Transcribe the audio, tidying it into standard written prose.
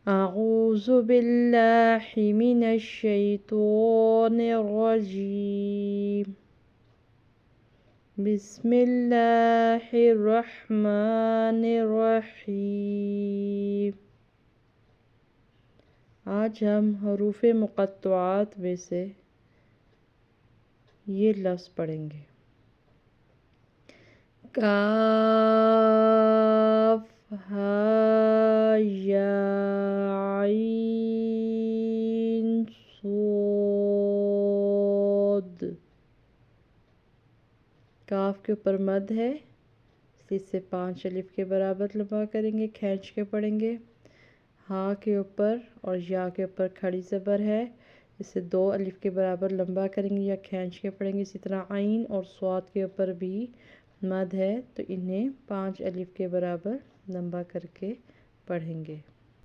اعوذ باللہ من الشیطان الرجیم بسم اللہ الرحمن الرحیم۔ آج ہم حروف مقطعات میں سے یہ لفظ پڑھیں گے۔ کاف ہا یا عین صاد۔ کاف کے اوپر مد ہے، اس سے 5 الف کے برابر لمبا کریں گے، کھینچ کے پڑھیں گے۔ ہا کے اوپر اور یا کے اوپر کھڑی زبر ہے، اسے 2 الف کے برابر لمبا کریں گے یا کھینچ کے پڑھیں گے۔ اسی طرح عین اور صاد کے اوپر بھی مد ہے تو انہیں 5 الف کے برابر لمبا کر کے پڑھیں گے۔